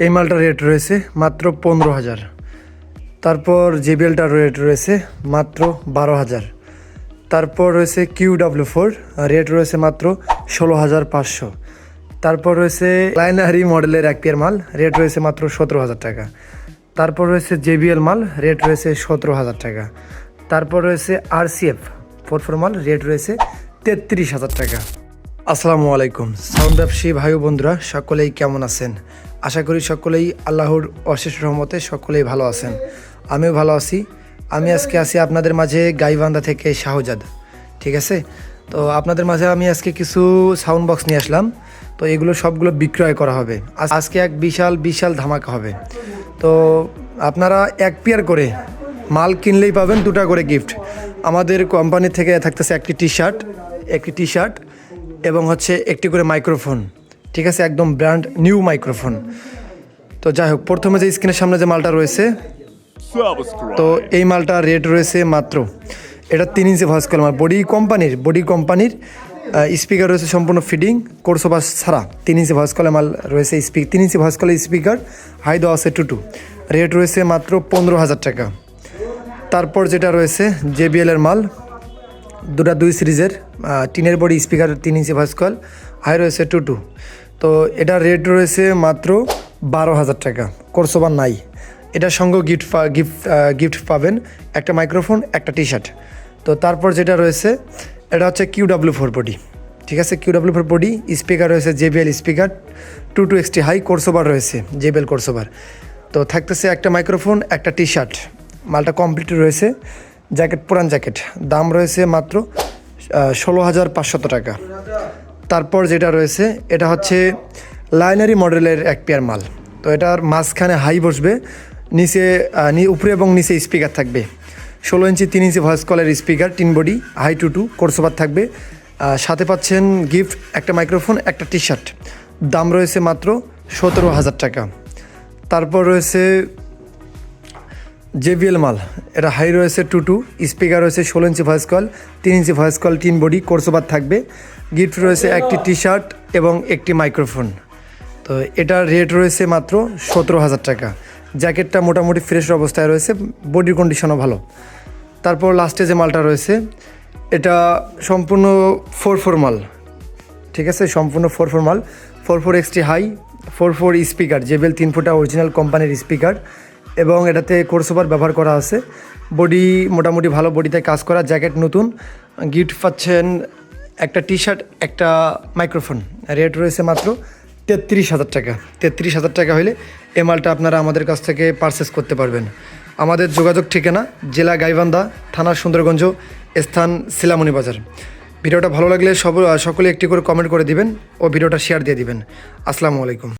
এই মালটার রেট রয়েছে মাত্র 15,000। তারপর জেবিএলটার রেট রয়েছে মাত্র 12,000। তারপর রয়েছে QW4, রেট রয়েছে মাত্র 16,500। তারপর রয়েছে লাইনারি মডেলের এক পেয়ার মাল, রেট রয়েছে মাত্র 17,000 টাকা। তারপর রয়েছে JBL মাল, রেট রয়েছে 17,000 টাকা। তারপর রয়েছে RCF 44 মাল, রেট রয়েছে 33,000 টাকা। আসসালামু আলাইকুম সাউন্ড ব্যবসায়ী ভাই ও বন্ধুরা, সকলেই কেমন আছেন? আশা করি সকলেই আল্লাহর অশেষ রহমতে সকলেই ভালো আছেন। আমিও ভালো আছি। আমি আজকে আছি আপনাদের মাঝে গাইবান্ধা থেকে শাহজাদ, ঠিক আছে? তো আপনাদের মাঝে আমি আজকে কিছু সাউন্ড বক্স নিয়ে আসলাম। তো এগুলো সবগুলো বিক্রয় করা হবে। আজকে এক বিশাল ধামাকা হবে। তো আপনারা এক পেয়ার করে মাল কিনলেই পাবেন 2টা করে গিফট। আমাদের কোম্পানি থেকে থাকতেছে একটি টি শার্ট এবং হচ্ছে একটি করে মাইক্রোফোন, ঠিক আছে? একদম ব্র্যান্ড নিউ মাইক্রোফোন। তো যাই হোক, প্রথমে যে স্ক্রিনের সামনে যে মালটা রয়েছে, তো এই মালটার রেট রয়েছে মাত্র, এটা 3 ইঞ্চি ভয়েস কল মাল, বডি কোম্পানির স্পিকার রয়েছে সম্পূর্ণ ফিডিং, কোর্সো বাস ছাড়া 3 ইঞ্চি ভয়েস কলের মাল রয়েছে। 3 ইঞ্চি ভয়েস কলের স্পিকার, হাই দেওয়া আছে 2 রেট রয়েছে মাত্র 15,000 টাকা। তারপর যেটা রয়েছে JBL এর মাল, 2 সিরিজের টিনের body speaker, 3 inch voice call, high রয়েছে 2। তো এটার রেট রয়েছে মাত্র 12,000 টাকা। কোর্সোবার নাই। এটার সঙ্গে গিফট পাবেন একটা মাইক্রোফোন, একটা টি শার্ট। তো তারপর যেটা রয়েছে, এটা হচ্ছে QW4 বডি, ঠিক আছে? QW4 বডি স্পিকার রয়েছে JBL স্পিকার 22XT হাই, কোর্সোবার রয়েছে JBL কোর্সোবার। তো থাকতেছে একটা মাইক্রোফোন, একটা টি শার্ট, মালটা কমপ্লিট রয়েছে। জ্যাকেট, পুরান জ্যাকেট, দাম রয়েছে মাত্র 16,500 টাকা। তারপর যেটা রয়েছে, এটা হচ্ছে লাইনারি মডেলের এক পেয়ার মাল। তো এটার মাঝখানে হাই বসবে, নিচে উপরে এবং নিচে স্পিকার থাকবে। 16 ইঞ্চি 3 ইঞ্চি ভয়েস কলের স্পিকার, টিন বডি, হাই 2 কোর্সোবার থাকবে। সাথে পাচ্ছেন গিফট একটা মাইক্রোফোন, একটা টি শার্ট। দাম রয়েছে মাত্র 17,000 টাকা। তারপর রয়েছে JBL মাল, এটা হাই রয়েছে 2 স্পিকার রয়েছে 16 inch voice call, 3 inch voice call, tin body, কোর্সোবার থাকবে। গিফট রয়েছে একটি টি শার্ট এবং একটি মাইক্রোফোন। তো এটার রেট রয়েছে মাত্র 17,000 টাকা। জ্যাকেটটা মোটামুটি ফ্রেশ অবস্থায় রয়েছে, বডির কন্ডিশনও ভালো। তারপর লাস্টে যে মালটা রয়েছে, এটা সম্পূর্ণ 4 মাল, ঠিক আছে? সম্পূর্ণ 4 মাল, 44XT হাই, 4 স্পিকার, JBL 3 ফুটা অরিজিনাল কোম্পানির স্পিকার, এবং এটাতে কোর্সোবার ব্যবহার করা আছে। বডি মোটামুটি ভালো, বডিতে কাজ করা, জ্যাকেট নতুন। গিফট পাচ্ছেন একটা টি শার্ট, একটা মাইক্রোফোন। রেট রয়েছে মাত্র 33,000 টাকা। 33,000 টাকা হলে এই মালটা আপনারা আমাদের কাছ থেকে পারচেস করতে পারবেন। আমাদের যোগাযোগ ঠিকানা জেলা গাইবান্ধা, থানা সুন্দরগঞ্জ, স্থান শিলামণি বাজার। ভিডিওটা ভালো লাগলে সকলে একটি করে কমেন্ট করে দিবেন ও ভিডিওটা শেয়ার দিয়ে দিবেন। আসসালামু আলাইকুম।